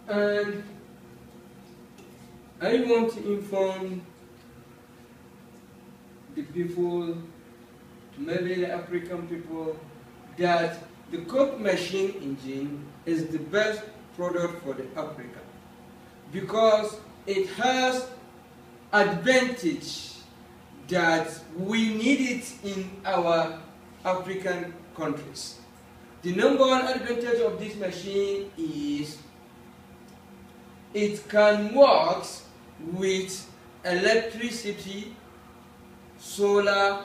And I want to inform the people, maybe the African people, that the Coke machine engine is the best product for the Africa because it has advantage that we need it in our African countries. The number one advantage of this machine is it can work with electricity, solar,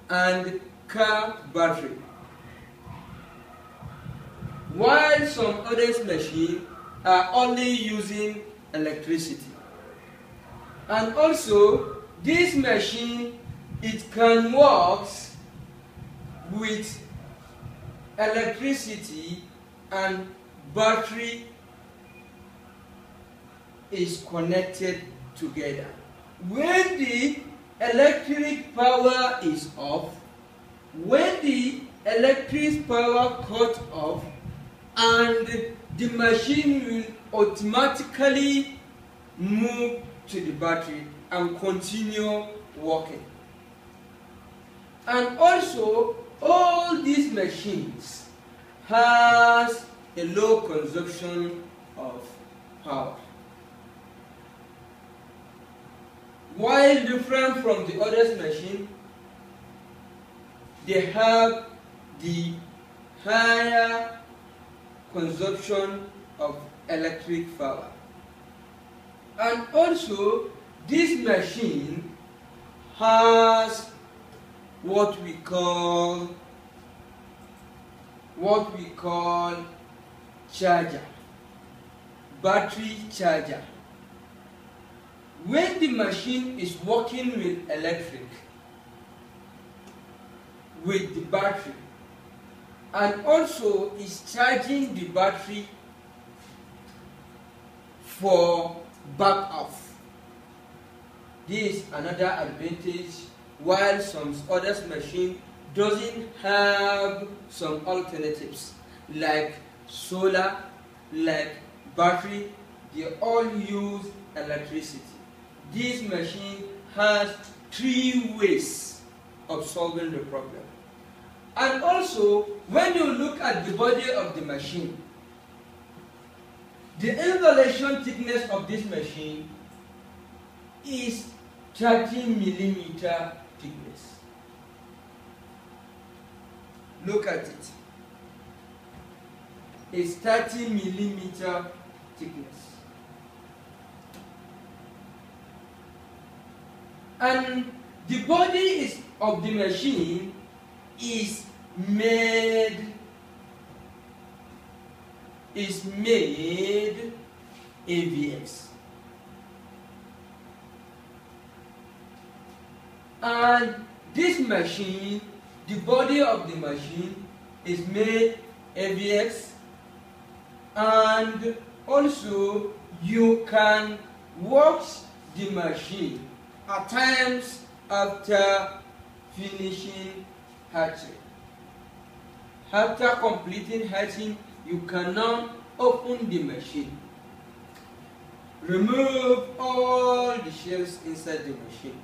and car battery. While some other machines are only using electricity. And also, this machine, it can work with electricity and battery is connected together. When the electric power is off, when the electric power cut off, and the machine will automatically move to the battery and continue working. And also, all these machines has a low consumption of power. While different from the other machine, they have the higher consumption of electric power. And also, this machine has what we call charger, battery charger. When the machine is working with electric, with the battery, and also is charging the battery for backup. This is another advantage, while some other machine doesn't have some alternatives like solar, like battery. They all use electricity. This machine has 3 ways of solving the problem. And also, when you look at the body of the machine, the insulation thickness of this machine is 30mm thickness. Look at it. It's 30mm thickness. And the body of the machine is made ABS. And this machine, the body of the machine is made ABS, and also you can wash the machine at times after finishing hatching. After completing hatching, you can now open the machine, remove all the shells inside the machine,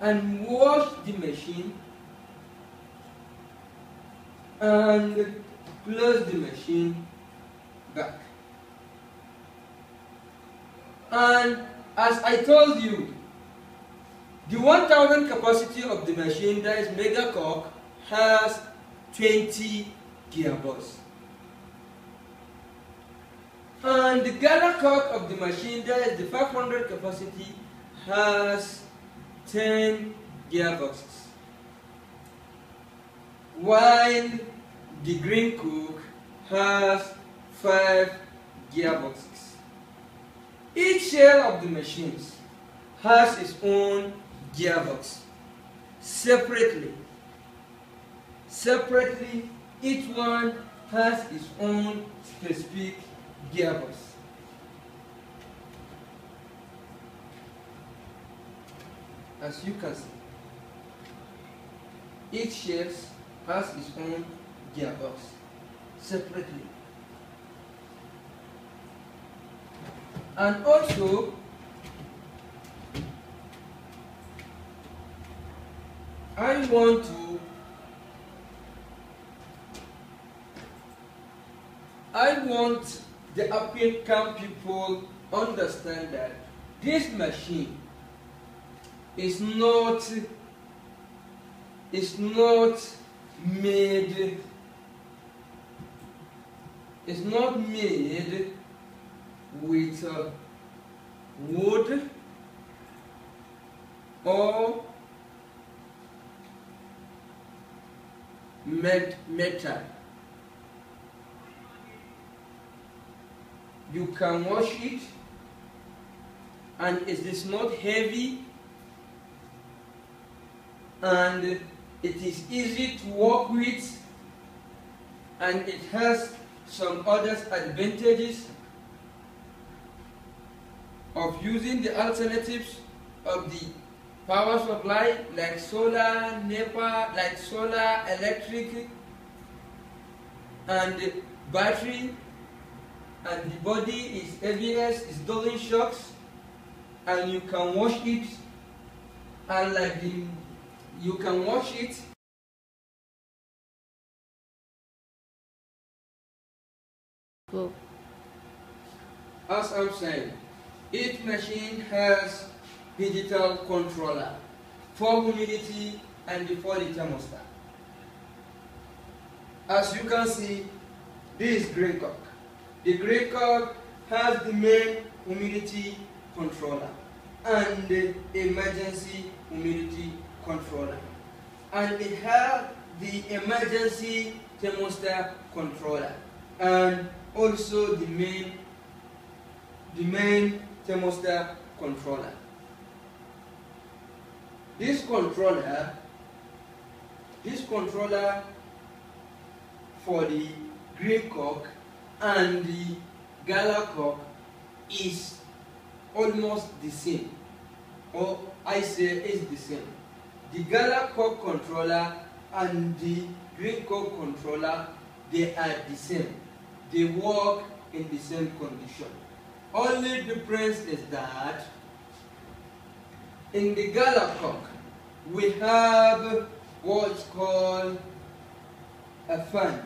and wash the machine and close the machine back. And as I told you, the 1000 capacity of the machine, that is Mega Coke, has 20 gearbox. And the Gala Coke of the machine, that is the 500 capacity, has 10 gearboxes. While the Green Coke has 5 gearboxes. Each shell of the machines has its own gearbox. Separately, each one has its own specific gearbox. As you can see, each shell has its own gearbox separately. And also, I want the applicant people understand that this machine is not made with wood or metal. You can wash it, and it is not heavy, and it is easy to work with, and it has some other advantages of using the alternatives of the power supply like solar, NEPA, like solar, electric, and battery, and the body is ABS, it doesn't shocks, and you can wash it, and you can wash it. Cool. As I'm saying, each machine has digital controller for humidity and for the thermostat. As you can see, this is Green Cock. The Green Cock has the main humidity controller and the emergency humidity controller, and it has the emergency thermostat controller and also the main thermostat controller. This controller for the Green Cock and the Gala Cock is almost the same, or I say is the same. The Gala Cock controller and the Green Cock controller, they are the same. They work in the same condition. Only difference is that in the Gala Cock we have what's called a fan.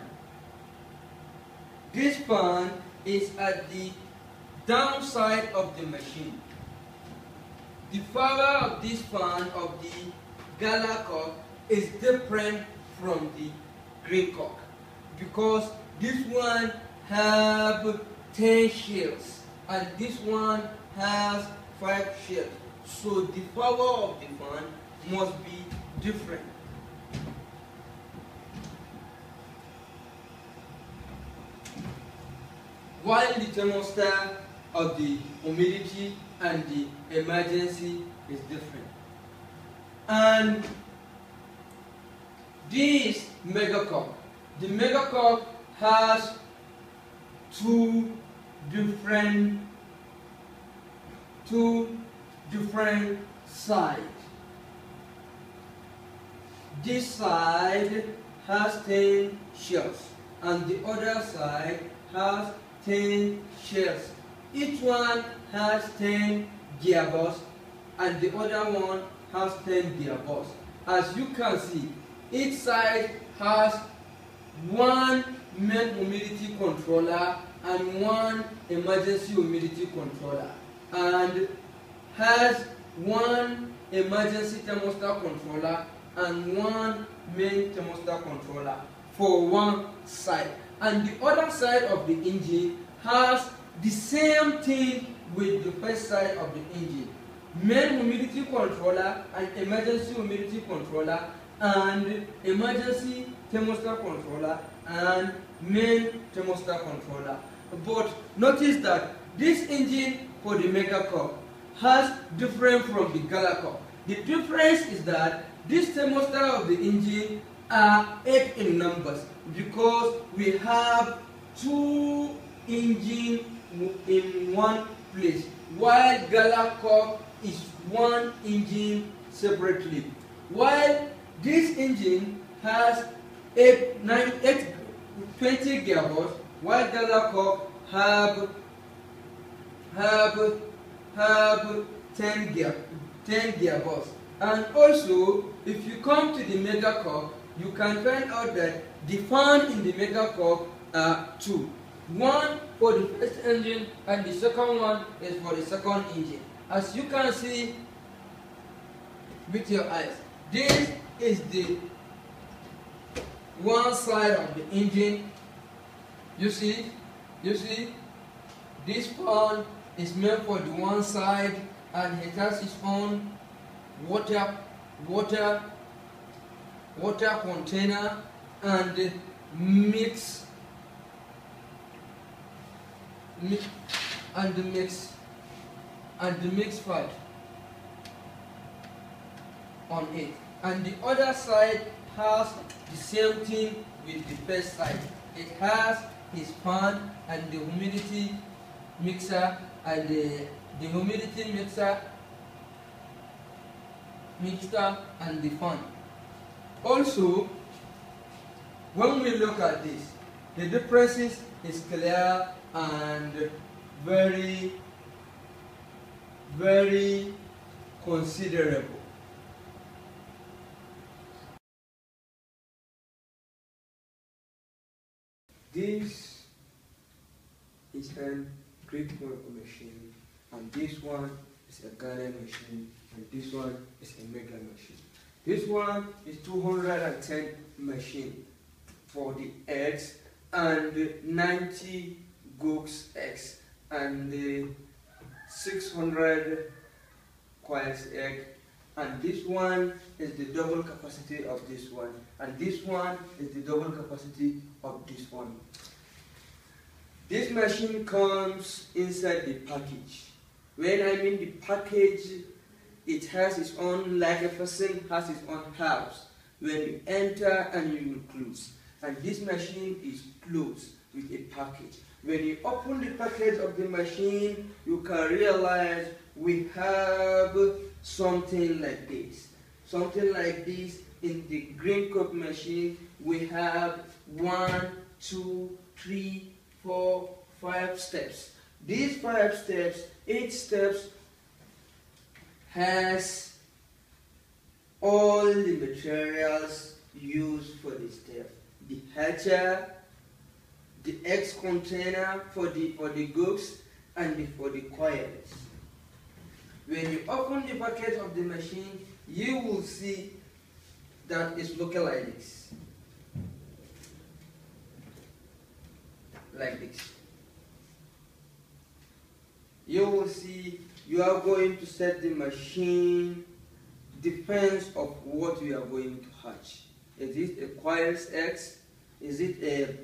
This fan is at the downside of the machine. The power of this fan of the Gala Cock is different from the Green Cock because this one have 10 shells and this one has 5 shells. So the power of the fan must be different. While the thermostat of the humidity and the emergency is different. And this Mega Cock, the Mega Cock has two different sides. This side has 10 shells and the other side has 10 shells. Each one has 10 gearbox and the other one has 10 gearbox. As you can see, each side has one main humidity controller and one emergency humidity controller, and has one emergency thermostat controller and one main thermostat controller for one side. And the other side of the engine has the same thing with the first side of the engine. Main humidity controller and emergency humidity controller and emergency thermostat controller and main thermostat controller. But notice that this engine for the Mega Cock has different from the Gala Cock. The difference is that this thermostat of the engine are 8 in numbers because we have 2 engines in one place, while Gala Cock is 1 engine separately. While this engine has 20 gearbox, while Gala Cock have have 10 gearbox. And also, if you come to the Megacoque, you can find out that the fan in the Megacoque are two. One for the first engine and the second one is for the second engine. As you can see with your eyes, this is the one side of the engine. You see, this fan is meant for the one side, and it has its own water container and mix part on it. And the other side has the same thing with the first side. It has his fan and the humidity mixer, and the humidity mixer and the fan. Also, when we look at this, the differences is clear and very, very considerable. This is a Great Work machine, and this one is a Ghana machine, and this one is a Mega machine. This one is 210 machine for the eggs and 90 Goose eggs and 600 coils egg, and this one is the double capacity of this one, and this one is the double capacity of this one. This machine comes inside the package. When I mean the package, it has its own, like a person has its own house. When you enter and you will close. And this machine is closed with a package. When you open the package of the machine, you can realize we have something like this. Something like this in the Green Cup machine. We have 1, 2, 3, 4, 5 steps. These 5 steps, each step has all the materials used for the step. The hatcher, the eggs container for the goods, and for the coils. When you open the package of the machine, you will see that it's looking like this. Like this. You will see you are going to set the machine, depends of what you are going to hatch. Is it a quail's eggs? Is it a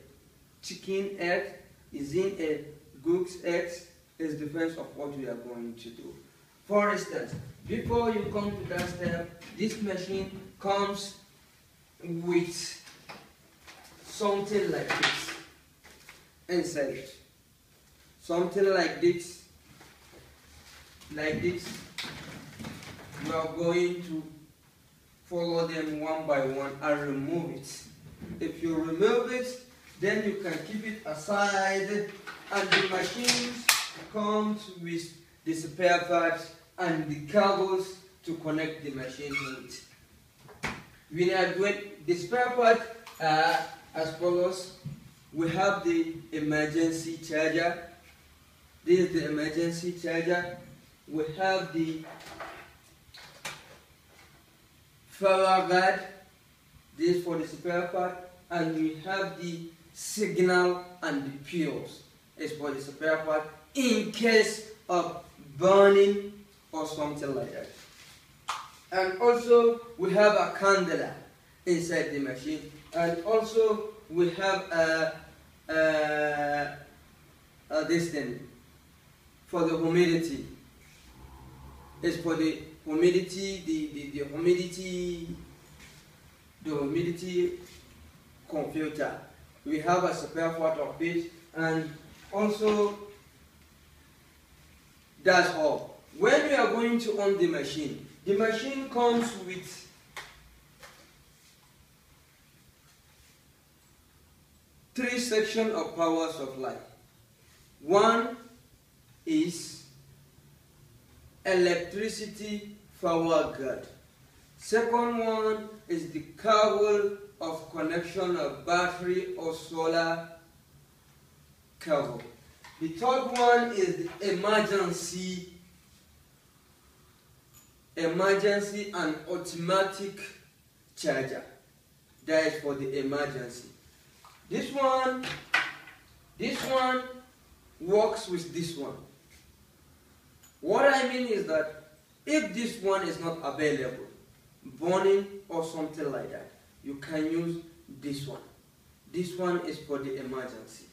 chicken egg? Is it a goose eggs? It depends of what we are going to do. For instance, before you come to that step, this machine comes with something like this inside it. Something like this. Like this. You are going to follow them one by one and remove it. If you remove it, then you can keep it aside, and the machine comes with the spare parts and the cables to connect the machine with. We are doing the spare part as follows. We have the emergency charger. This is the emergency charger. We have the power guard. This is for the spare part, and we have the signal and the fuse. It's for the spare part in case of burning or something like that. And also we have a candle inside the machine, and also we have this thing for the humidity. It's for the humidity, the humidity computer. We have a spare part of it, and also that's all. When we are going to on the machine comes with three sections of power supply. One is electricity power guard. Second one is the cable of connection of battery or solar cable. The third one is the emergency and automatic charger. That is for the emergency. This one works with this one. What I mean is that if this one is not available, burning or something like that, you can use this one. This one is for the emergency.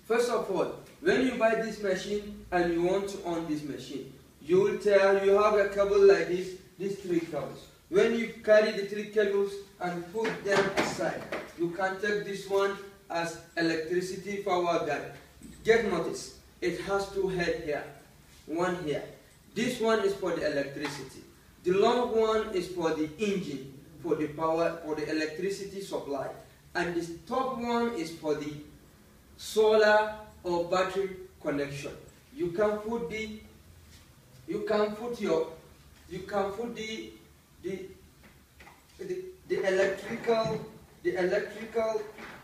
First of all, when you buy this machine and you want to on this machine, you will tell you have a cable like this, these three cables. When you carry the three cables and put them aside, you can take this one as electricity power guard. Get notice, it has two heads here, one here. This one is for the electricity. The long one is for the engine, for the power, for the electricity supply. And the top one is for the solar or battery connection. You can put the electrical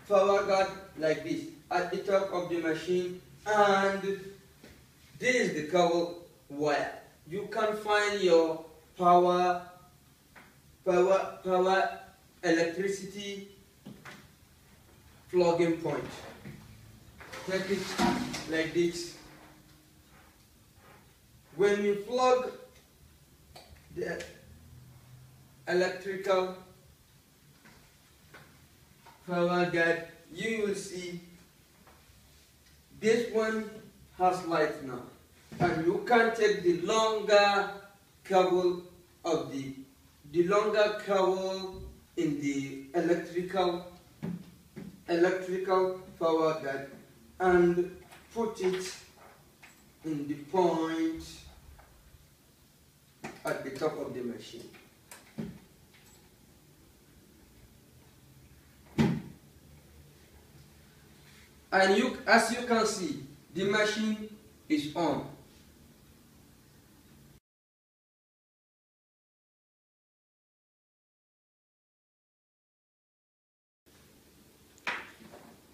power guard like this at the top of the machine, and this is the cable wire. You can find your power electricity plugging point. Take it like this. When you plug the electrical power guard, you will see this one has light now, and you can take the longer cable of the longer cable in the electrical power guard and put it in the point at the top of the machine. And as you can see, the machine is on.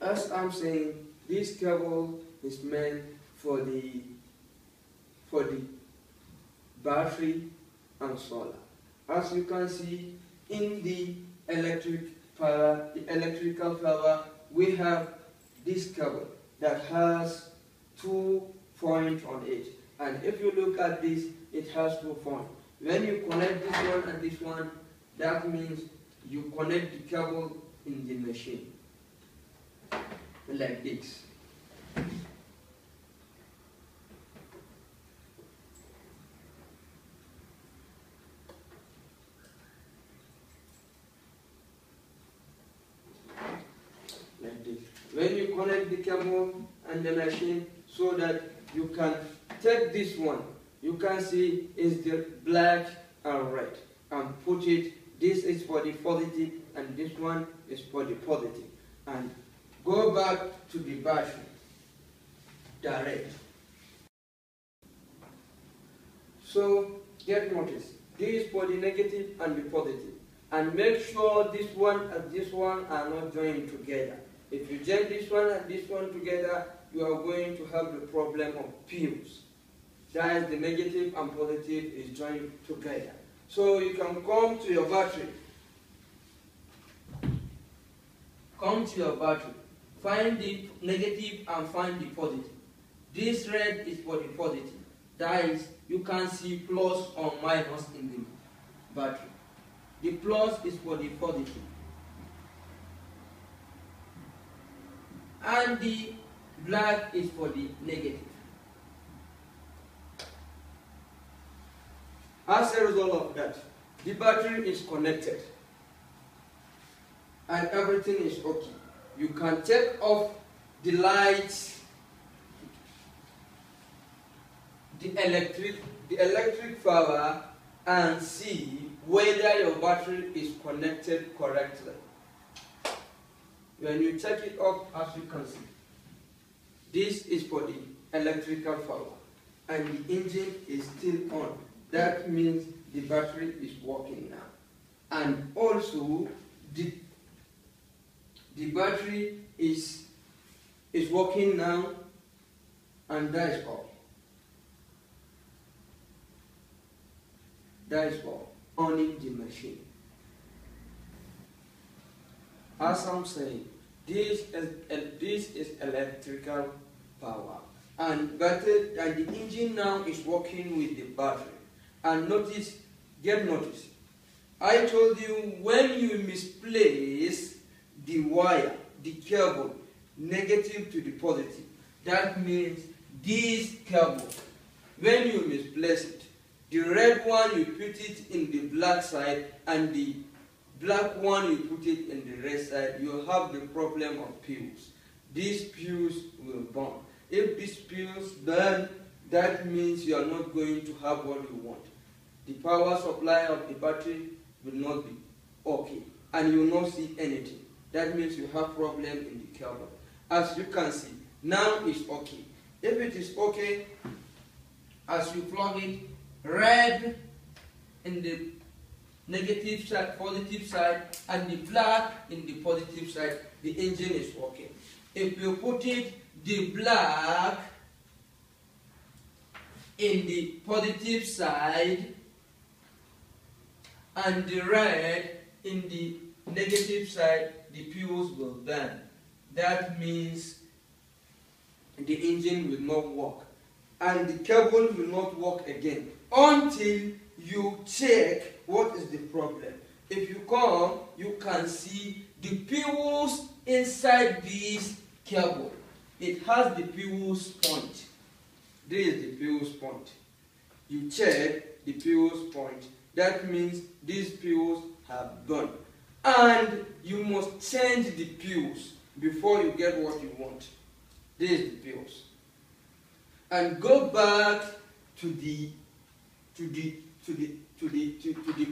As I'm saying, this cable is meant for the battery and solar. As you can see, in the electrical power, we have this cable that has 2 points on it. And if you look at this, it has 2 points. When you connect this one and this one, that means you connect the cable in the machine. Like this. Like this. When you connect the cable and the machine, so that you can take this one, you can see is the black and red, and put it. This is for the positive, and this one is for the positive. And go back to the battery, direct. So get notice, this is for the negative and the positive. And make sure this one and this one are not joined together. If you join this one and this one together, you are going to have the problem of fuse. That is, the negative and positive is joined together. So you can come to your battery. Come to your battery. Find the negative and find the positive. This red is for the positive. That is, you can see plus or minus in the battery. The plus is for the positive. And the black is for the negative. As a result of that, the battery is connected and everything is okay. You can take off the lights, the electric power, and see whether your battery is connected correctly. When you check it off, as you can see, this is for the electrical power, and the engine is still on. That means the battery is working now. And also the battery is working now, and that is all. That is all. Owning the machine. As I'm saying, this is electrical power, and the engine now is working with the battery. And get notice, I told you when you misplace the wire, the cable, negative to the positive, that means this cable, when you misplace it, the red one you put it in the black side, and the black one you put it in the red side, you have the problem of fuse. These fuse will burn. If these fuse burn, that means you are not going to have what you want. The power supply of the battery will not be okay, and you will not see anything. That means you have problem in the cable. As you can see, now it's okay. If it is okay, as you plug it, red in the negative side, positive side, and the black in the positive side, the engine is working. If you put it, the black in the positive side and the red in the negative side, the fuse will burn. That means the engine will not work, and the cable will not work again until you check what is the problem. If you come, you can see the fuse inside this cable. It has the fuse point. This is the fuse point. You check the fuse point. That means these fuse have gone. And you must change the fuse before you get what you want. This is the fuse. And go back to the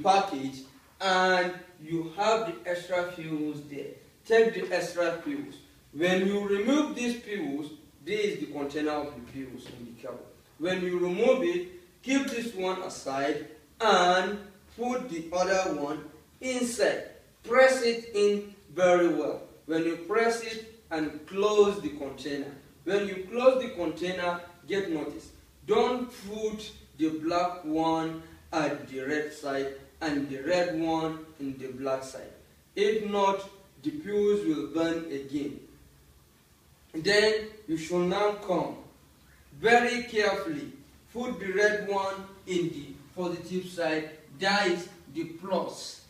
package, and you have the extra fuse there. Take the extra fuse. When you remove this fuse, this is the container of the fuse in the cable. When you remove it, keep this one aside and put the other one inside. Press it in very well. When you press it and close the container. When you close the container, get notice. Don't put the black one at the red side and the red one in the black side. If not, the fuse will burn again. Then you should now come very carefully. Put the red one in the positive side, that is the plus,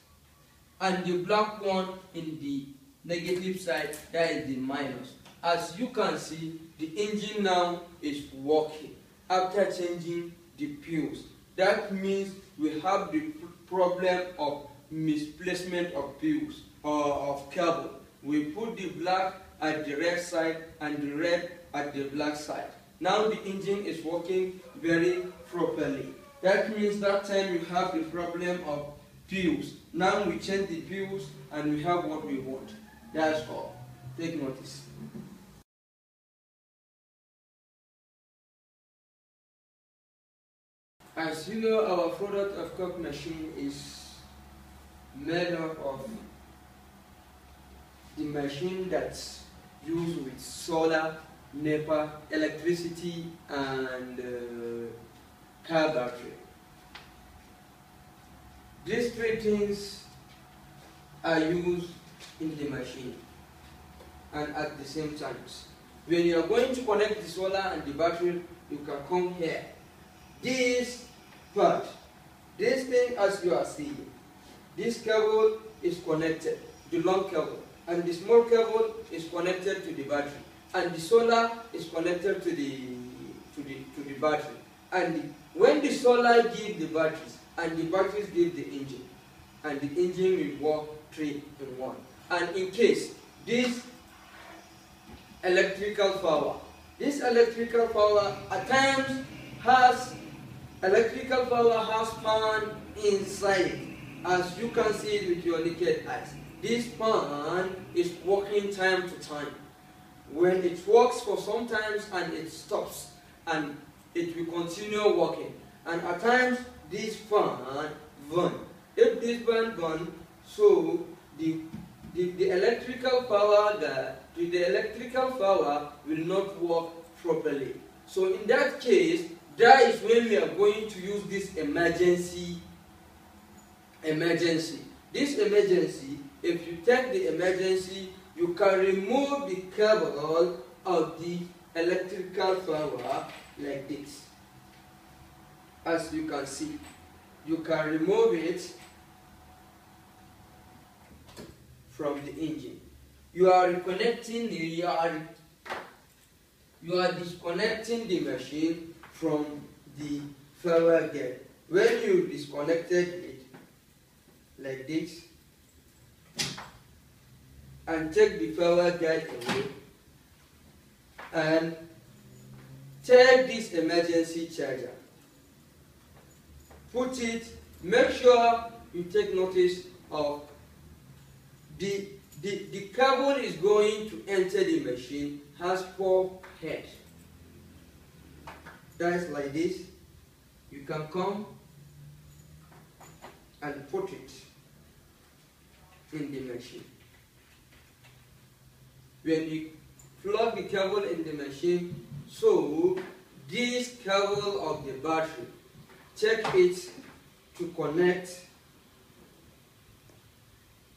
and the black one in the negative side, that is the minus. As you can see, the engine now is working after changing the fuse. That means we have the problem of misplacement of fuse or of cable. We put the black at the red side and the red at the black side. Now the engine is working very properly. That means that time you have the problem of fuse. Now we change the fuse and we have what we want. That's all. Take notice. As you know, our product of Coke machine is made up of the machine that's used with solar, NEPA, electricity, and car battery. These three things are used in the machine and at the same time. When you are going to connect the solar and the battery, you can come here. This part, this thing as you are seeing, this cable is connected, the long cable, and the small cable is connected to the battery, and the solar is connected to the battery. And when the solar gives the batteries, and the batteries give the engine, and the engine will work 3 in 1. And in case this electrical power at times has fan inside it, as you can see it with your naked eyes. This fan is working time to time. When it works for some times and it stops, and it will continue working. And at times this fan burn. If this fan burn, so the electrical power the electrical power will not work properly. So in that case, that is when we are going to use this emergency. This emergency, if you take the emergency, you can remove the cable of the electrical power like this. As you can see, you can remove it from the engine. You are reconnecting you are disconnecting the machine from the power gate. When you disconnected it like this and take the power gate away and take this emergency charger, put it, make sure you take notice of the cable is going to enter the machine has 4 heads. That is like this. You can come and put it in the machine. When you plug the cable in the machine, so this cable of the battery, check it to connect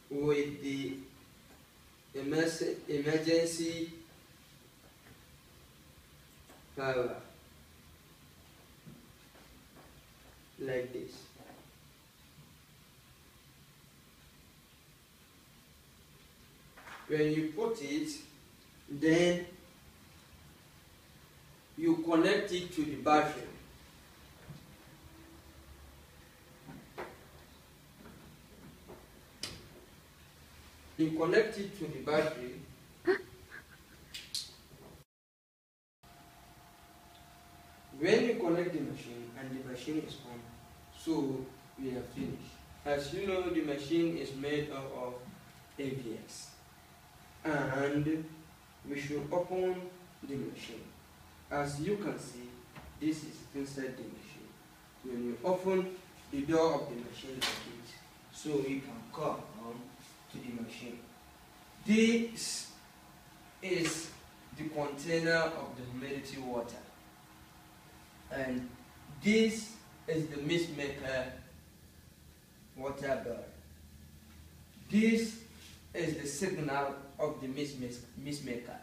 with the emergency power like this. When you put it, then you connect it to the battery. You connect it to the battery. When you connect the machine and the machine is on, so we are finished. As you know, the machine is made up of ABS. And we should open the machine. As you can see, this is inside the machine. When you open the door of the machine like this, so you can come to the machine. This is the container of the humidity water, and this is the mist maker water bell. This is the signal of the mist maker.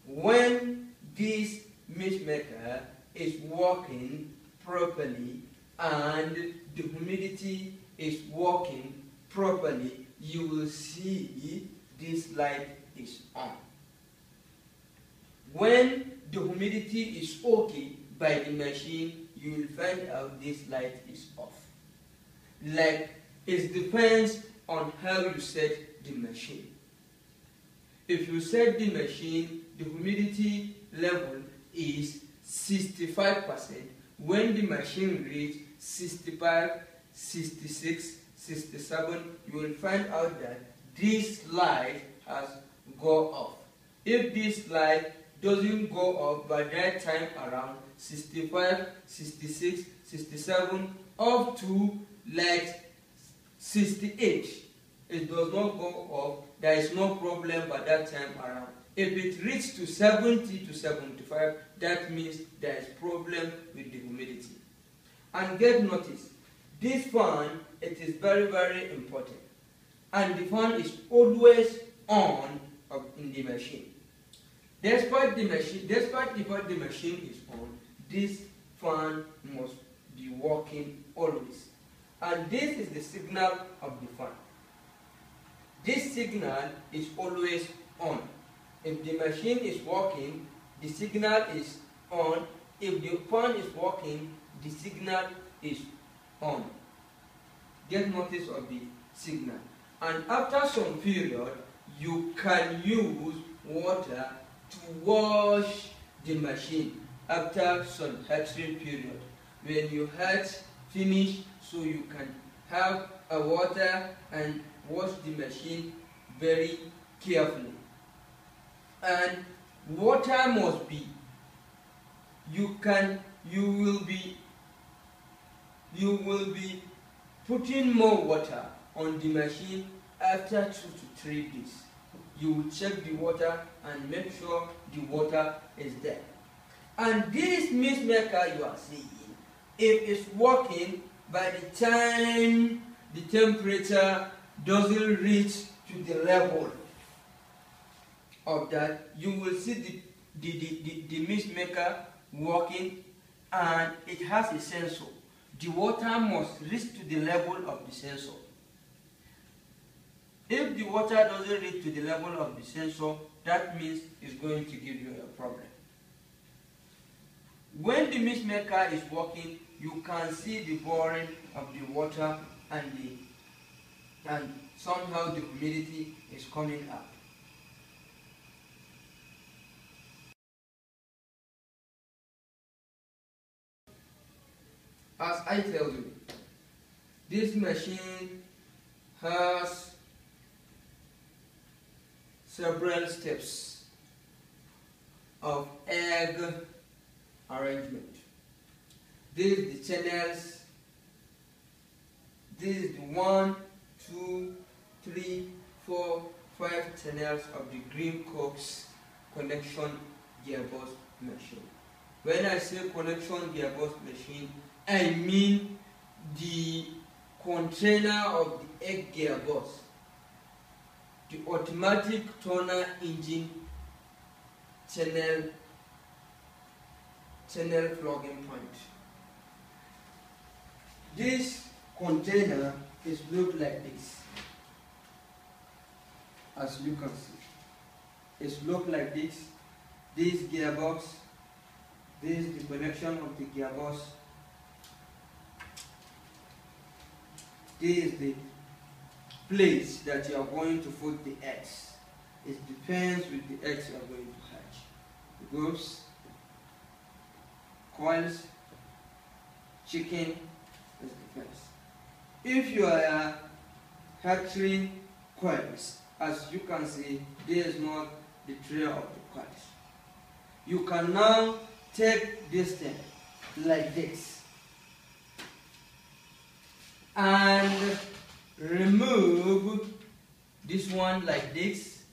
When this mist maker is working properly and the humidity is working properly, you will see this light is on. When the humidity is okay by the machine, you will find out this light is off. Like, it depends on how you set the machine. If you set the machine, the humidity level is 65%. When the machine reaches 65, 66, 67, you will find out that this light has gone off. If this light doesn't go off by that time around 65, 66, 67, up to like 68, it does not go off, there is no problem by that time around. If it reaches to 70 to 75, that means there is problem with the humidity. And get notice, this fan, it is very, very important. And the fan is always on in the machine. Despite the fact the machine is on, this fan must be working always. And this is the signal of the fan. This signal is always on. If the machine is working, the signal is on. If the fan is working, the signal is on. Get notice of the signal. And after some period, you can use water to wash the machine after some heating period. When you heat finish, so you can have a water and wash the machine very carefully. And water must be you will be putting more water on the machine after 2 to 3 days. You will check the water and make sure the water is there. And this mist maker you are seeing, if it's working, by the time the temperature doesn't reach to the level of that, you will see the mist maker working, and it has a sensor. The water must reach to the level of the sensor. If the water doesn't reach to the level of the sensor, that means it's going to give you a problem. When the mist maker is working, you can see the boiling of the water, and somehow the humidity is coming up. As I tell you, this machine has several steps of egg arrangement. This is the channels. This is the 1, 2, 3, 4, 5 channels of the green coax connection gearbox machine. When I say connection gearbox machine, I mean the container of the egg gearbox, the automatic turner engine channel plugging point. This container is looked like this, as you can see. It's looked like this. This gearbox, this is the connection of the gearbox. This is the place that you are going to put the eggs. It depends with the eggs you are going to hatch. The goats, coils, chicken, it depends. If you are hatching coils, as you can see, there is not the tray of the coils. You can now take this thing like this and remove this one like this,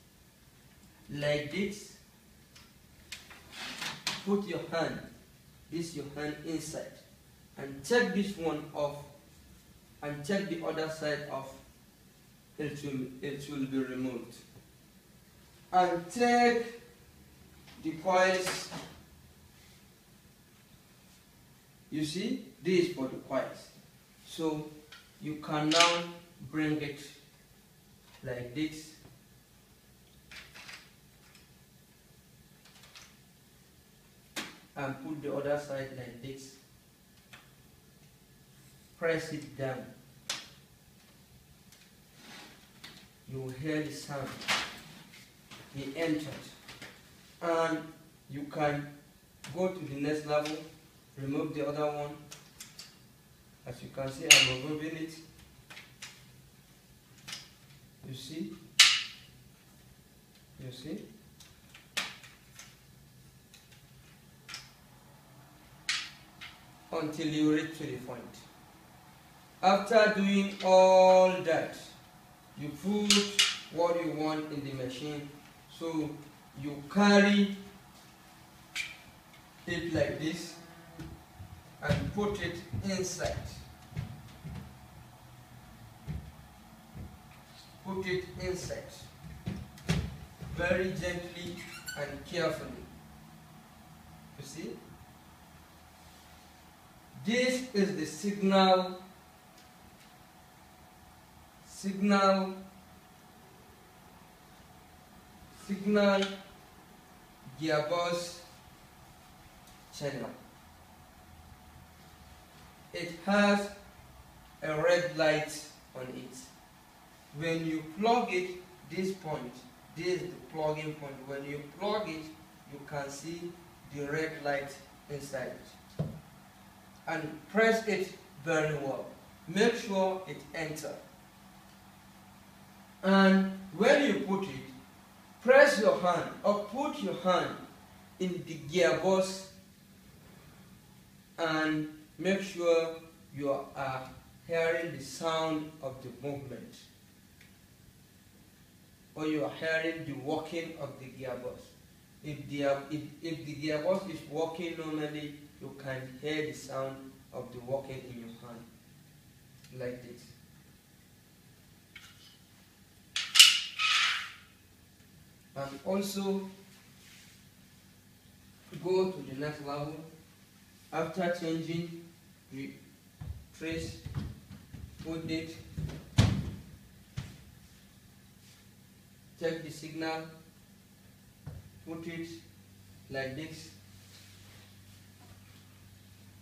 put your hand, inside, and check this one off, and check the other side off. It will be removed. And take the coils. You see, this is for the coils. So you can now bring it like this. And put the other side like this. Press it down. You will hear the sound. It enters. And you can go to the next level, remove the other one. As you can see, I'm removing it. You see? You see? Until you reach to the point. After doing all that, you put what you want in the machine. So you carry it like this and put it inside. Put it inside very gently and carefully. You see? This is the signal gearbox channel. It has a red light on it. When you plug it, this point, this is the plugging point. When you plug it, you can see the red light inside it. And press it very well. Make sure it enters. And when you put it, press your hand or put your hand in the gearbox and make sure you are hearing the sound of the movement, or you are hearing the working of the gearbox. If the gearbox is working normally, you can hear the sound of the working in your hand, like this. And also go to the next level. After changing the trace, put it, check the signal, put it like this.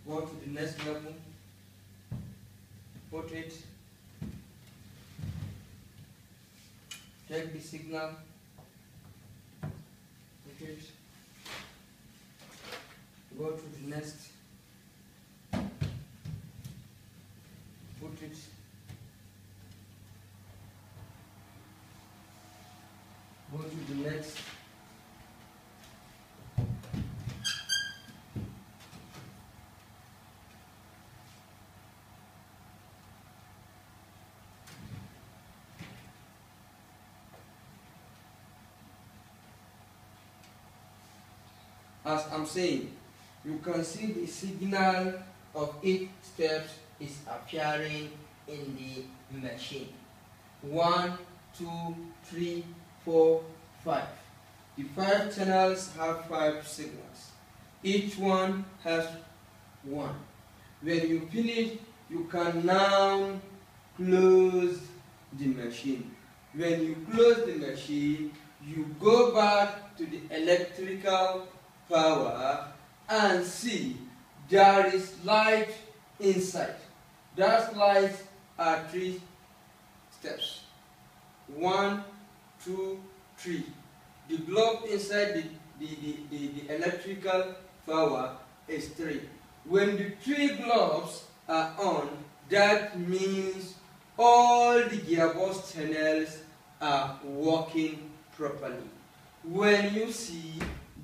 Go to the next level, put it, check the signal, put it, go to the next, put it, go to the next, as I'm saying, you can see the signal of each step is appearing in the machine. 1, 2, 3, 4, 5. The 5 channels have 5 signals. Each one has 1. When you finish, you can now close the machine. When you close the machine, you go back to the electrical power and see there is light inside. That light are 3 steps. 1, 2, 3. The globe inside the electrical power is 3. When the 3 globes are on, that means all the gearbox channels are working properly. When you see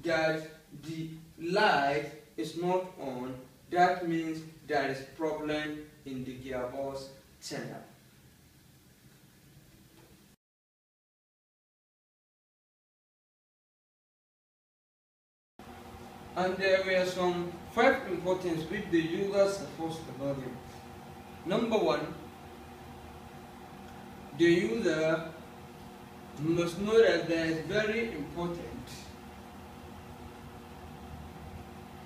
that the light is not on, that means there is problem in the gearbox channel. And there were some 5 importance which the user is supposed to know. Number 1, the user must know that it is very important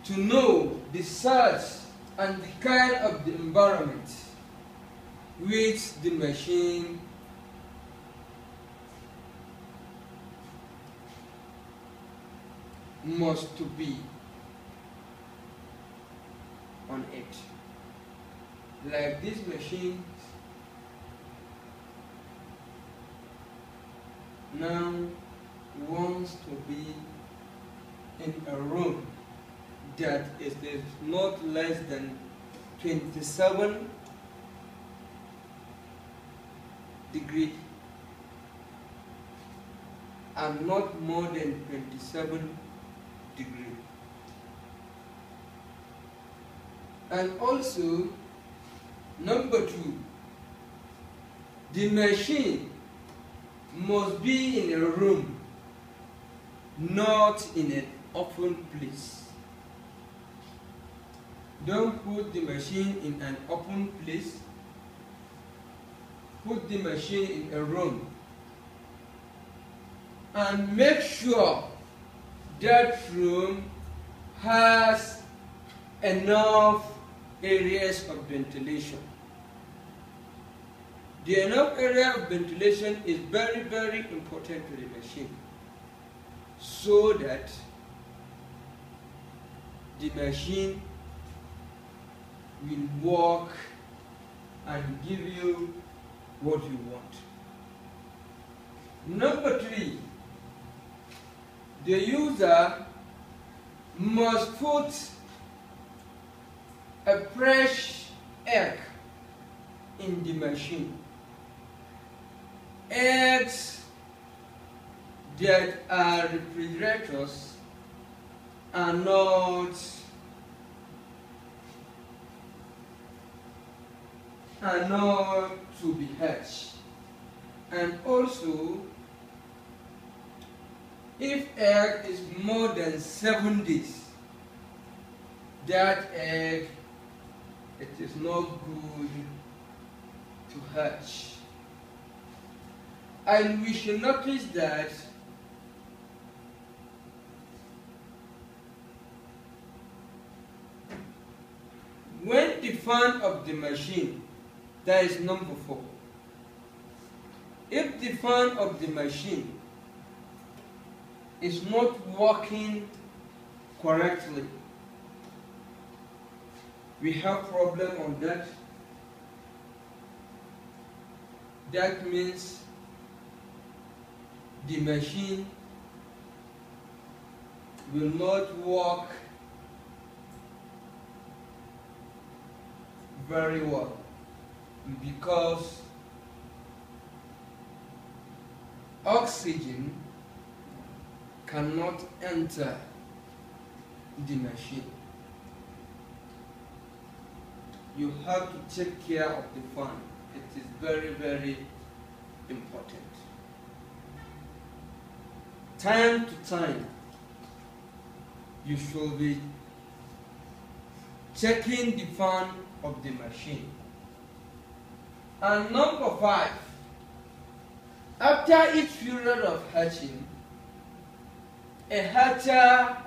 to know the size and the kind of the environment which the machine must to be on it. Like this machine now wants to be in a room that is not less than 27 degrees and not more than 27 degrees. And also, number 2, the machine must be in a room, not in an open place. Don't put the machine in an open place. Put the machine in a room. And make sure that room has enough areas of ventilation. The enough area of ventilation is very, very important to the machine, so that the machine will work and give you what you want. Number 3, the user must put a fresh egg in the machine. Eggs that are refrigerators are not are not to be hatched. And also, if egg is more than 7 days, that egg, it is not good to hatch. And we should notice that when the fan of the machine, that is number 4, if the fan of the machine is not working correctly, we have problem on that. That means the machine will not work very well, because oxygen cannot enter the machine. You have to take care of the fan. It is very, very important. Time to time, you should be checking the fan of the machine. And number 5, after each period of hatching, a hatcher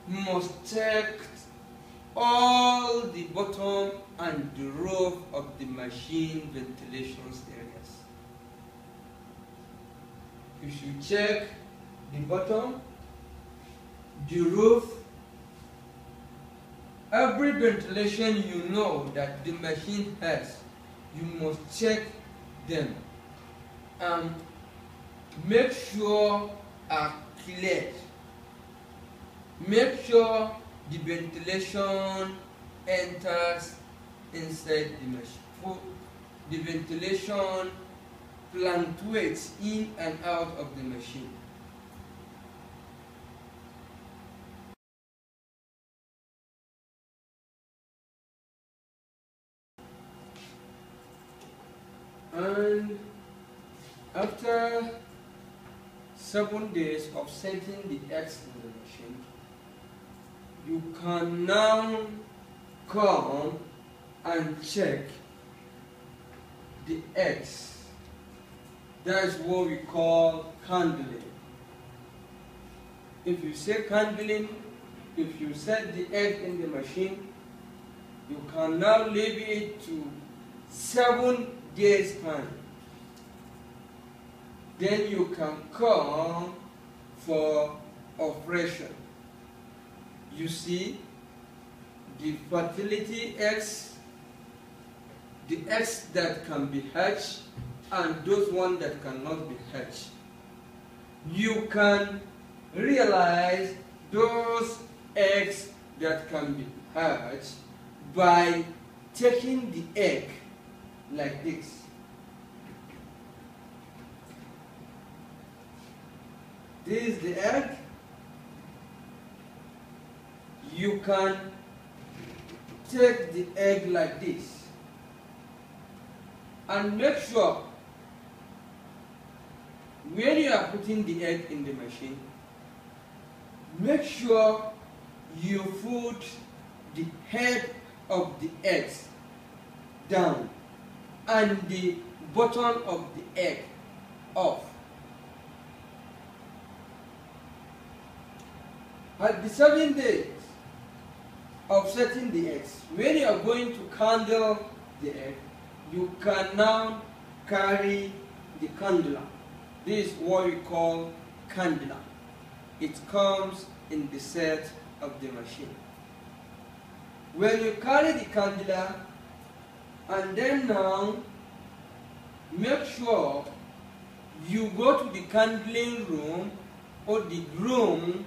must check all the bottom and the roof of the machine ventilation areas. You should check the bottom, the roof, every ventilation you know that the machine has, you must check them and make sure are cleared. Make sure the ventilation enters inside the machine. The ventilation fluctuates in and out of the machine. And after 7 days of setting the eggs in the machine, you can now come and check the eggs. That is what we call candling. If you say candling, if you set the egg in the machine, you can now leave it to 7 days time. Then you can come for operation. You see, the fertility eggs, the eggs that can be hatched, and those ones that cannot be hatched. You can realize those eggs that can be hatched by taking the egg like this. This is the egg. You can take the egg like this and make sure when you are putting the egg in the machine, make sure you put the head of the eggs down and the bottom of the egg off. At the 7 days of setting the eggs, when you are going to candle the egg, you can now carry the candler. This is what we call candler. It comes in the set of the machine. When you carry the candler, and then now make sure you go to the candling room or the room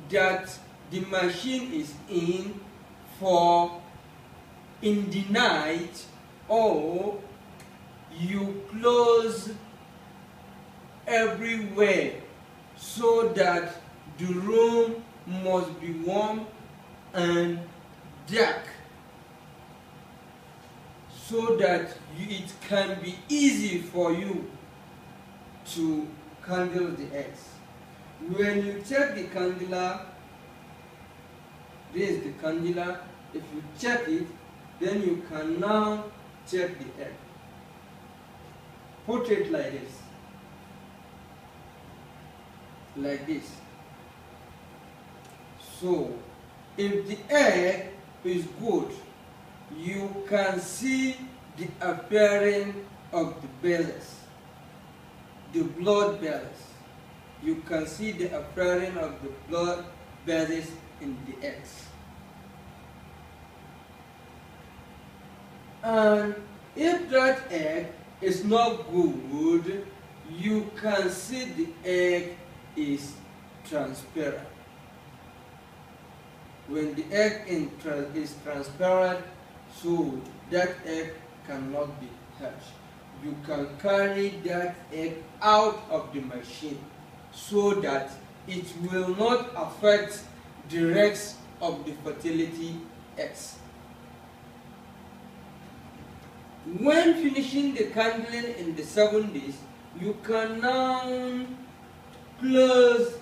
that the machine is in for in the night, or you close everywhere so that the room must be warm and dark, so that it can be easy for you to candle the eggs. When you check the candler, this is the candler. If you check it, then you can now check the egg. Put it like this. Like this. So, if the egg is good, you can see the appearance of the bells, the blood bells. You can see the appearance of the blood bells in the eggs. And if that egg is not good, you can see the egg is transparent. When the egg is transparent, so that egg cannot be hatched. You can carry that egg out of the machine so that it will not affect the rest of the fertility eggs. When finishing the candling in the 7 days, you can now close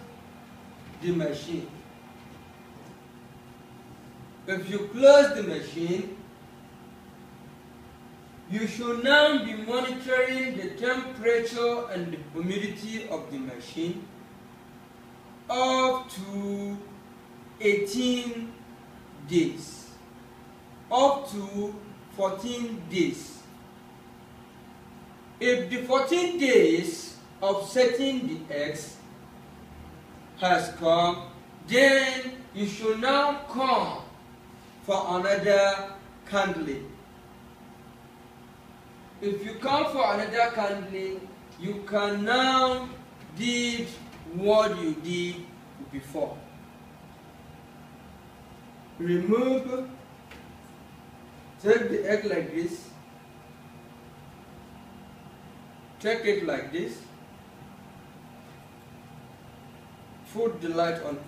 the machine. If you close the machine, you should now be monitoring the temperature and the humidity of the machine up to 18 days, up to 14 days. If the 14 days of setting the eggs has come, then you should now come for another candling. If you come for another candling, you can now do what you did before. Remove, take the egg like this, take it like this, put the light on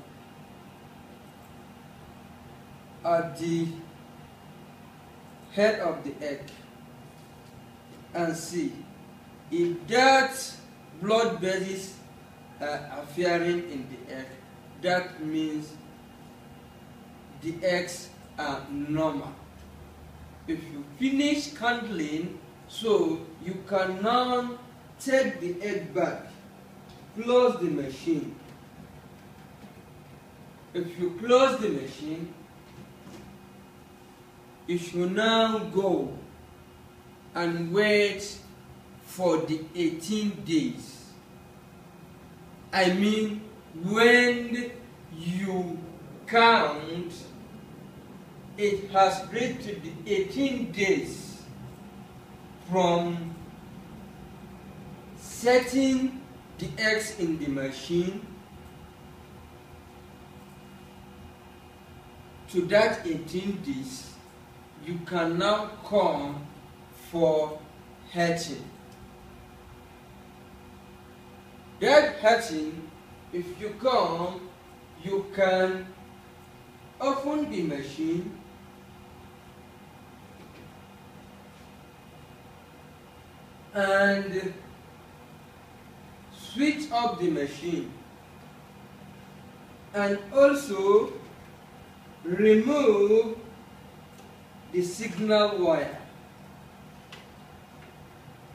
at the head of the egg and see if that blood vessels are appearing in the egg. That means the eggs are normal. If you finish candling, so you can now take the egg back, close the machine. If you close the machine, you should now go and wait for the 18 days. I mean, when you count, it has reached the 18 days from setting the eggs in the machine to that 18 days. You can now come for hatching. That hatching, if you come, you can open the machine and switch off the machine, and also remove the signal wire.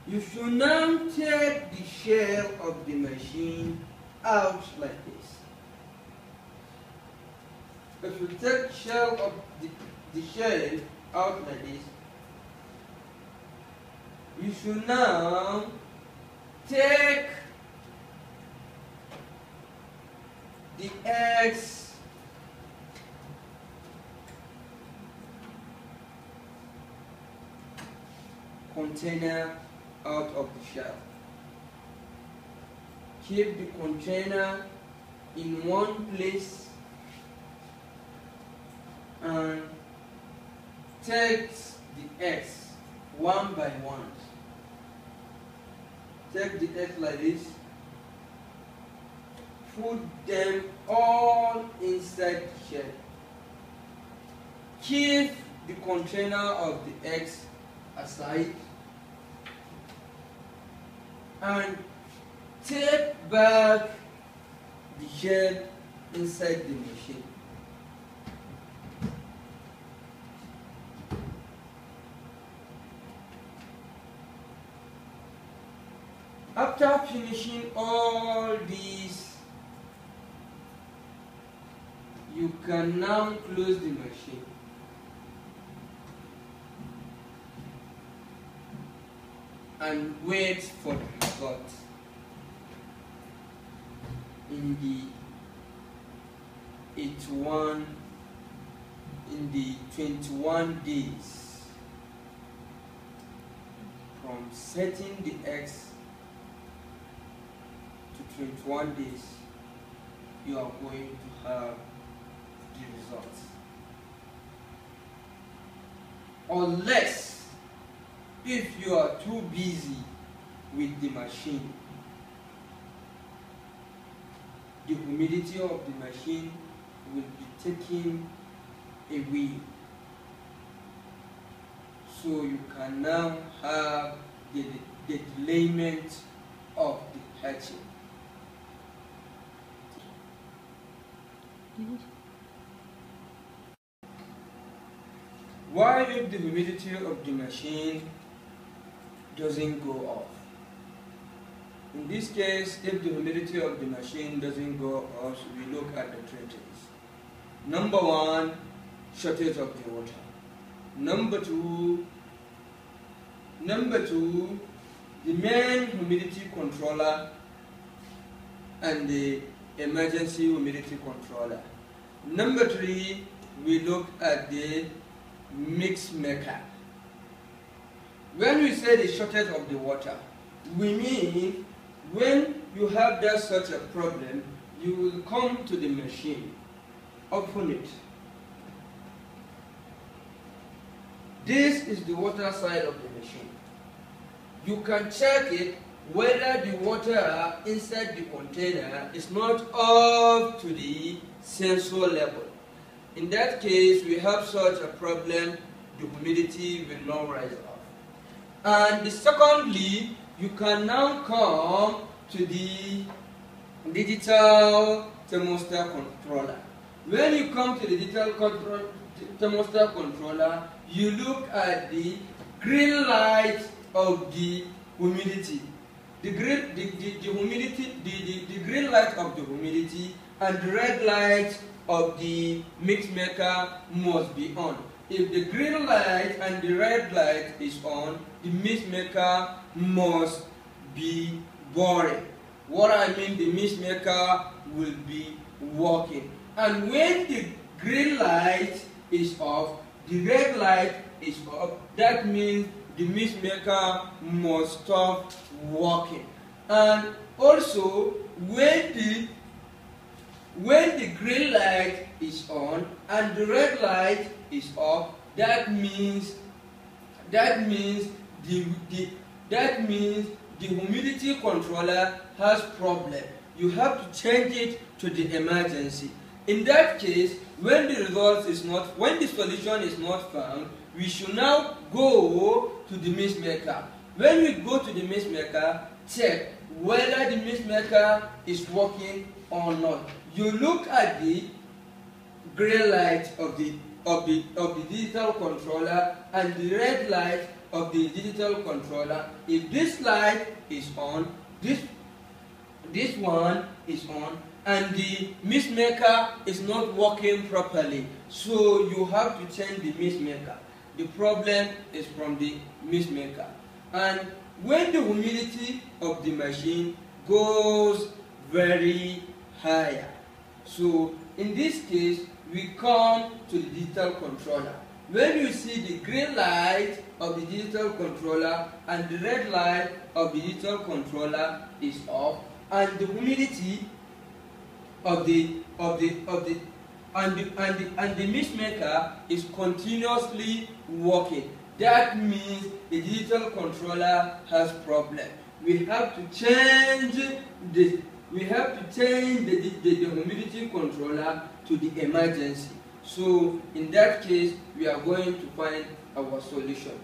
You should now take the shell of the machine out like this. If you take the shell of the shell out like this, you should now take the eggs container out of the shell. Keep the container in one place and take the eggs one by one. Take the eggs like this, put them all inside the shell. Keep the container of the eggs aside and take back the gel inside the machine. After finishing all these, you can now close the machine. And wait for the result. In the 21 days from setting the eggs to 21 days, you are going to have the results. Unless if you are too busy with the machine, the humidity of the machine will be taken away, so you can now have the delayment of the hatching. Why if the humidity of the machine doesn't go off? In this case, if the humidity of the machine doesn't go off, we look at the three things. Number one, shortage of the water. Number two, the main humidity controller and the emergency humidity controller. Number three, we look at the mix maker. When we say the shortage of the water, we mean when you have that such a problem, you will come to the machine, open it. This is the water side of the machine. You can check it whether the water inside the container is not up to the sensor level. In that case, we have such a problem, the humidity will not rise up. And secondly, you can now come to the digital thermostat controller. When you come to the digital thermostat controller, you look at the green light of the humidity. The green light of the humidity and the red light of the mix maker must be on. If the green light and the red light is on, the mix maker must be boring. What I mean, the mix maker will be working. And when the green light is off, the red light is off, that means the mix maker must stop working. And also, when the green light is on and the red light is off, that means the humidity controller has problem. You have to change it to the emergency. In that case, when the solution is not found, we should now go to the mix maker. When we go to the mix maker, check whether the mix maker is working or not. You look at the green light of the digital controller and the red light of the digital controller. If this light is on, this one is on, and the mix maker is not working properly, so you have to change the mix maker. The problem is from the mix maker. And when the humidity of the machine goes very high, so in this case we come to the digital controller. When you see the green light of the digital controller and the red light of the digital controller is off, and the humidity of the mix maker is continuously working, that means the digital controller has problem. We have to change the humidity controller to the emergency. So in that case, we are going to find our solution.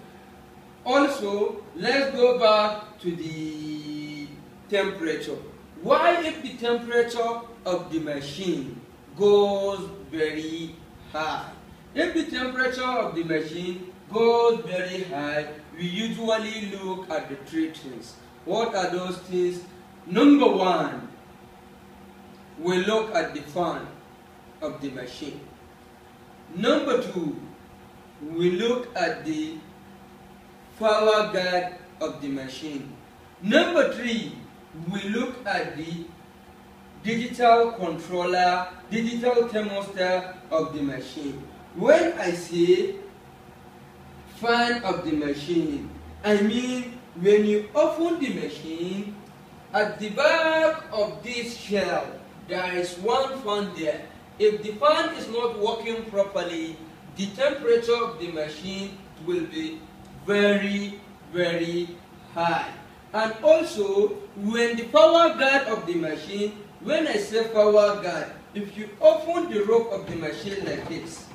Also, let's go back to the temperature. Why, if the temperature of the machine goes very high? If the temperature of the machine goes very high, we usually look at the three things. What are those things? Number one, we look at the fan of the machine. Number two, we look at the power guard of the machine. Number three, we look at the digital controller, digital thermostat of the machine. When I say fan of the machine, I mean when you open the machine, at the back of this shell, there is one fan there. If the fan is not working properly, the temperature of the machine will be very, very high. And also, when the power guard of the machine, when I say power guard, if you open the rope of the machine like this,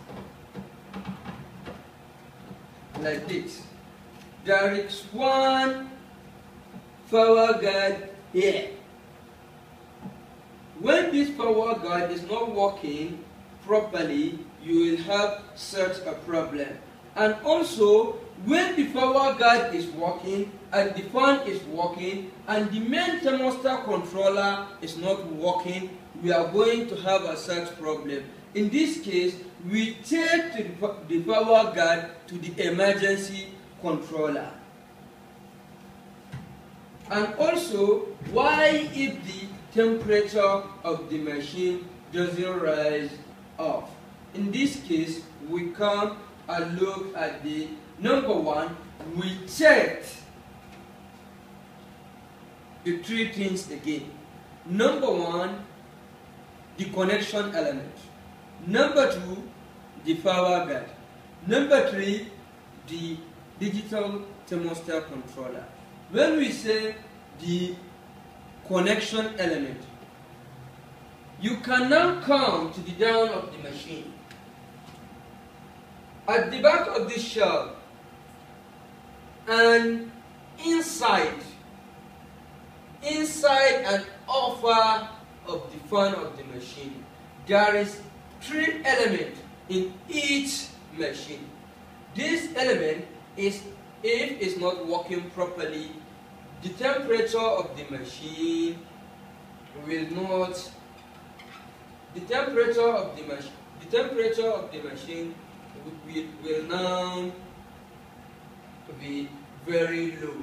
there is one power guard here. When this power guard is not working properly, you will have such a problem. And also, when the power guard is working and the fan is working and the main thermostat controller is not working, we are going to have a such problem. In this case, we take the power guard to the emergency controller. And also, why if the temperature of the machine doesn't rise up? In this case, we come and look at the number one, we checked the three things again. Number one, the connection element. Number two, the power guard. Number three, the digital thermostat controller. When we say the connection element, you can now come to the down of the machine. At the back of this shell and inside and upper of the fan of the machine, there is three elements in each machine. This element is, if it's not working properly, the temperature of the machine will not, the temperature of the machine will now be very low.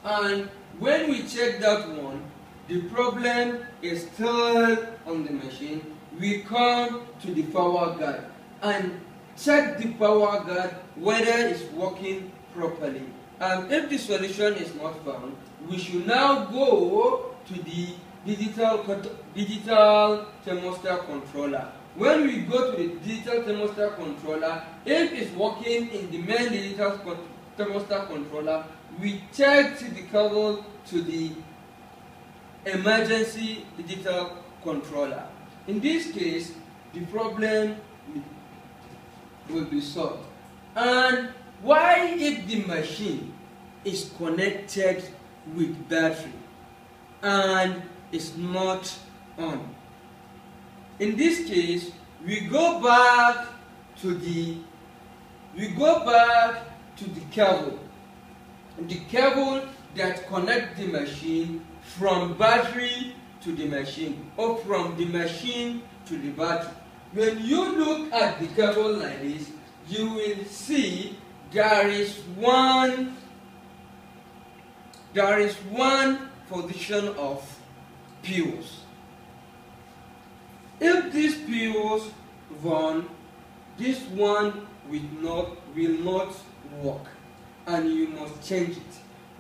And when we check that one, the problem is still on the machine. We come to the power guard and check the power guard whether it's working properly. And if the solution is not found, we should now go to the digital thermostat controller. When we go to the digital thermostat controller, if it's working in the main digital thermostat controller, we check the cable to the emergency digital controller. In this case, the problem will be solved. And why, if the machine is connected with battery and is not on? In this case, we go back to the cable. The cable that connects the machine from battery to the machine, or from the machine to the battery. When you look at the cable like this, you will see there is one position of fuse. If this fuse run, this one will not work, and you must change it.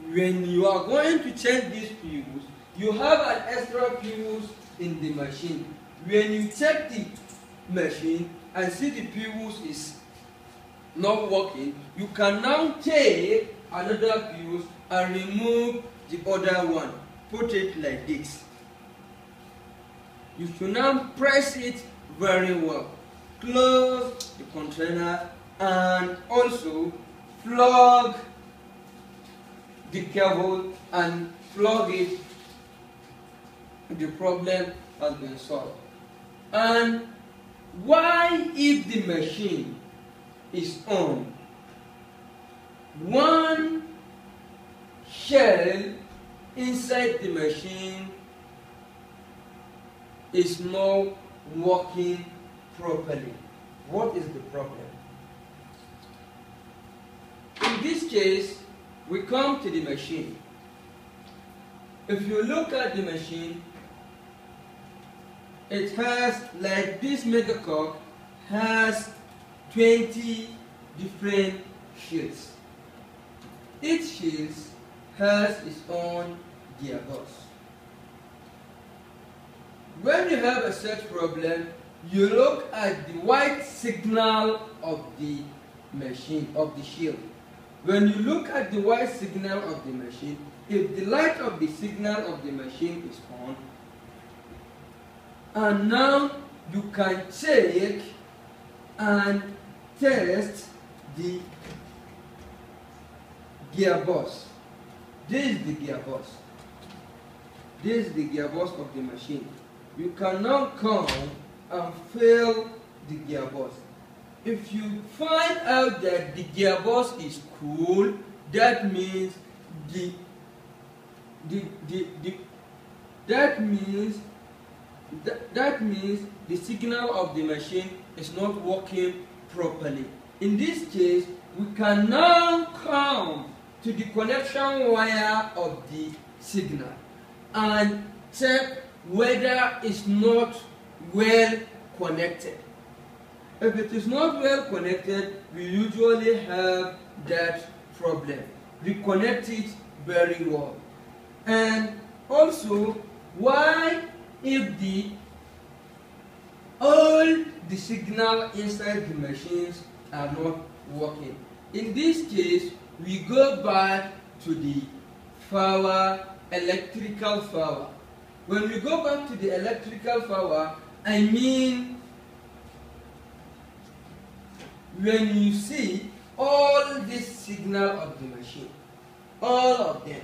When you are going to change this fuse, you have an extra fuse in the machine. When you check the machine and see the fuse is not working, you can now take another fuse and remove the other one. Put it like this. You should now press it very well. Close the container and also plug the cable and plug it, the problem has been solved. And why, if the machine is on, one shell inside the machine is not working properly? What is the problem? In this case, we come to the machine. If you look at the machine, it has, like this megacock, has 20 different shields. Each shield has its own gearbox. When you have a such problem, you look at the white signal of the machine, of the shield. When you look at the white signal of the machine, if the light of the signal of the machine is on, and now you can check and test the gearbox. This is the gearbox. This is the gearbox of the machine. You can now come and fill the gearbox. If you find out that the gearbox is cool, that means that means the signal of the machine is not working properly. In this case, we can now come to the connection wire of the signal and check whether it's not well connected. If it is not well connected, we usually have that problem. Reconnect it very well. And also, why, if all the signal inside the machines are not working? In this case, we go back to the power, electrical power. When we go back to the electrical power, I mean when you see all this signal of the machine, all of them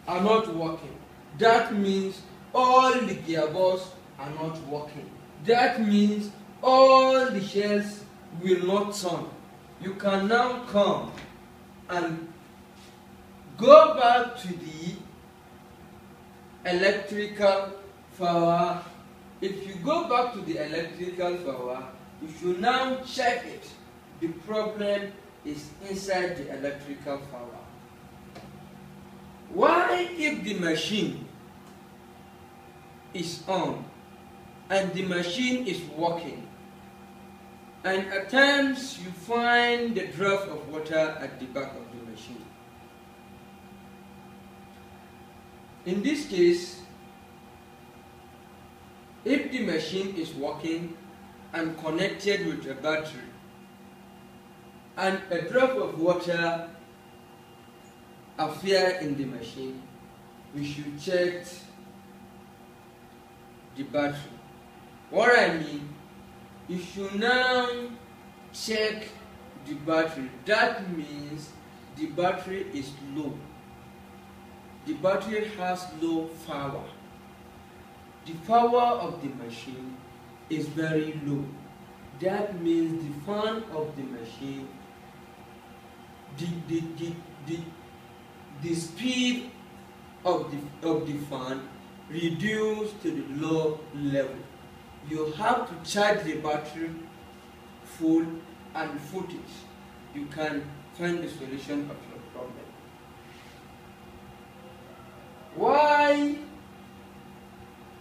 are not working. That means all the gearbox are not working. That means all the shells will not turn. You can now come and go back to the electrical power. If you go back to the electrical power, you should now check it. The problem is inside the electrical power. Why, if the machine is on and the machine is working, and at times you find the drop of water at the back of the machine? In this case, if the machine is working and connected with a battery, and a drop of water appears in the machine, we should check the battery. What I mean, you should now check the battery. That means the battery is low. The battery has low power. The power of the machine is very low. That means the fan of the machine, the speed of the fan reduced to the low level. You have to charge the battery full and footage. You can find the solution of your problem. Why,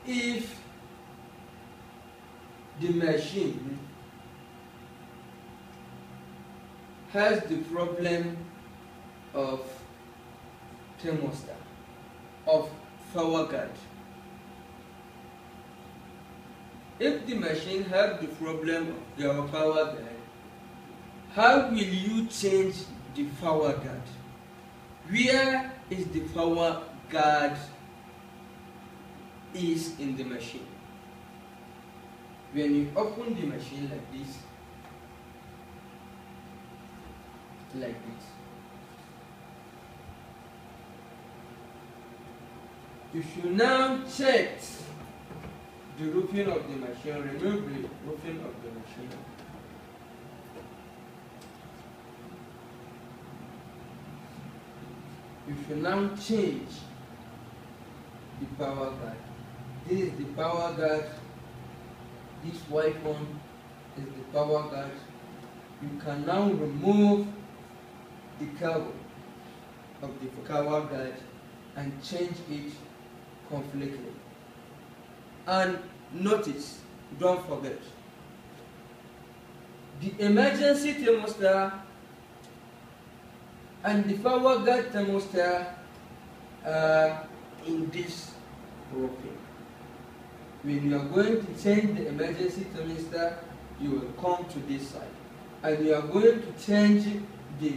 if the machine has the problem of thermostat, of power guard? If the machine has the problem of your power guard, how will you change the power guard? Where is the power guard is in the machine? When you open the machine like this, You should now check the roofing of the machine, remove the roofing of the machine. You should now change the power guard. This is the power guard. This white one is the power guard. You can now remove the cover of the power guard and change it completely. And notice, don't forget, the emergency thermostat and the power guard thermostat are in this grouping. When you are going to change the emergency thermostat, you will come to this side. And you are going to change the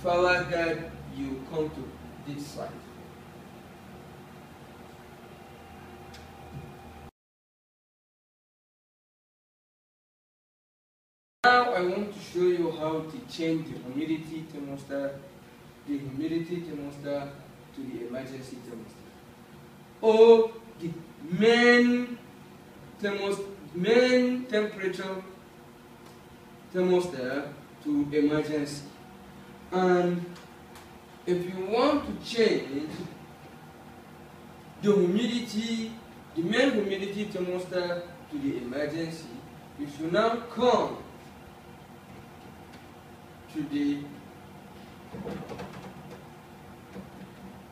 power guard, you will come to this side. Now I want to show you how to change the humidity thermostat to the emergency thermostat, or the main temperature thermostat to emergency. And if you want to change the main humidity thermostat to the emergency, you should now come to the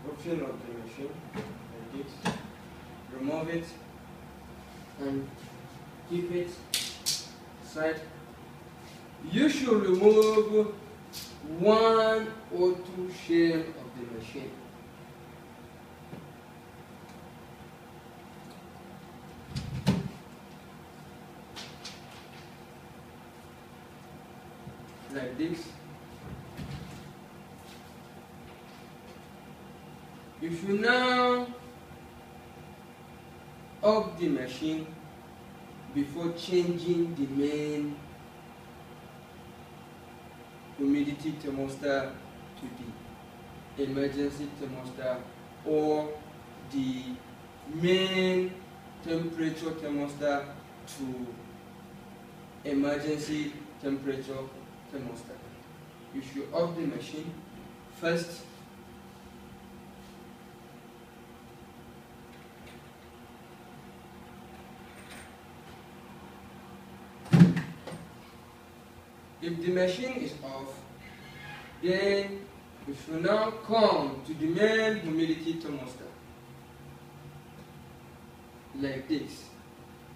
option of the machine like this, remove it and keep it aside. You should remove 1 or 2 shell of the machine. Like this. You should now off the machine before changing the main humidity thermostat to the emergency thermostat, or the main temperature thermostat to emergency temperature thermostat. You should off the machine first. If the machine is off, then we should now come to the main humidity thermostat like this.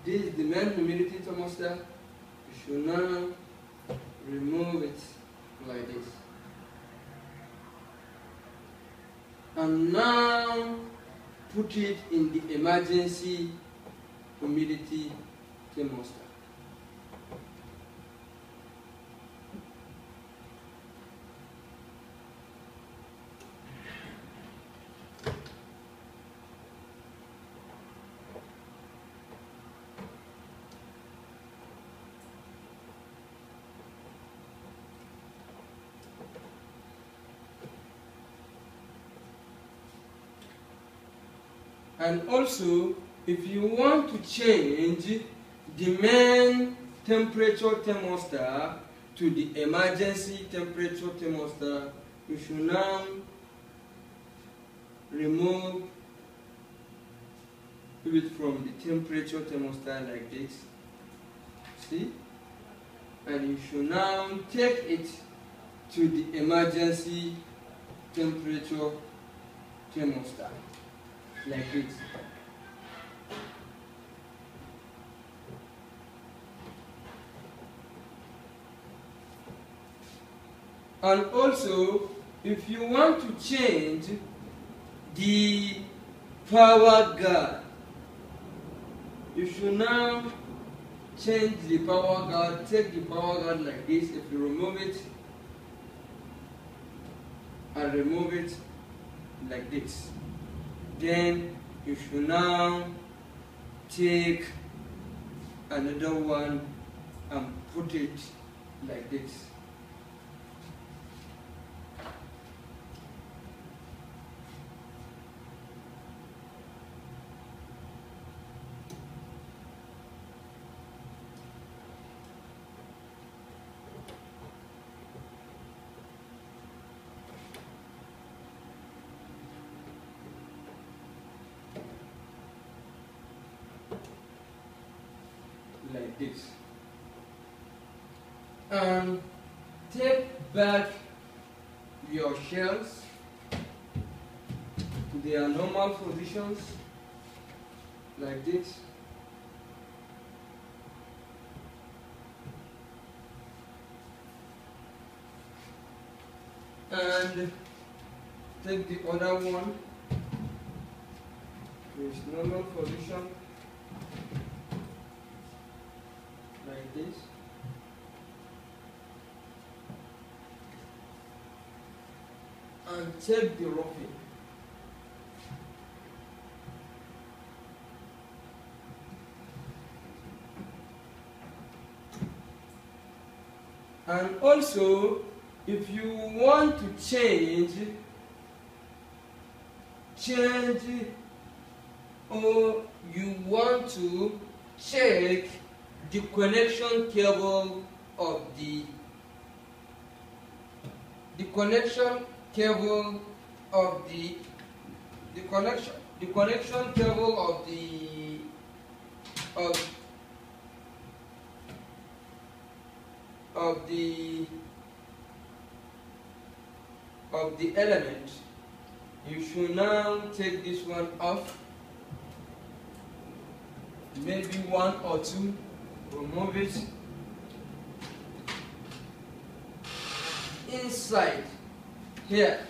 This is the main humidity thermostat. We should now remove it like this. And now put it in the emergency humidity thermostat. And also, if you want to change the main temperature thermostat to the emergency temperature thermostat, you should now remove it from the temperature thermostat like this. See? And you should now take it to the emergency temperature thermostat like this. And also, if you want to change the power guard, you should now change the power guard. Take the power guard like this. If you remove it and remove it like this, then you should now take another one and put it like this. like this, and take back your shells to their normal positions like this. And take the other one to its normal position like this. And take the roughing. And also, if you want to change or you want to check the connection cable of the connection cable of the connection cable of the element, you should now take this one off, maybe one or two, remove it. Inside here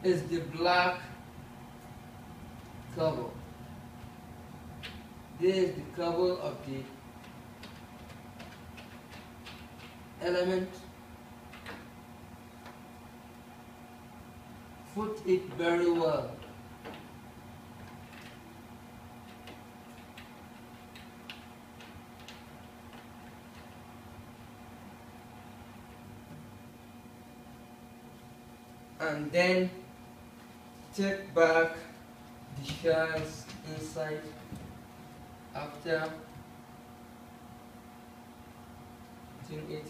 is the black cover. This is the cover of the element. Put it very well. And then take back the shells inside after putting it.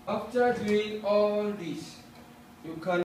After doing all this, you can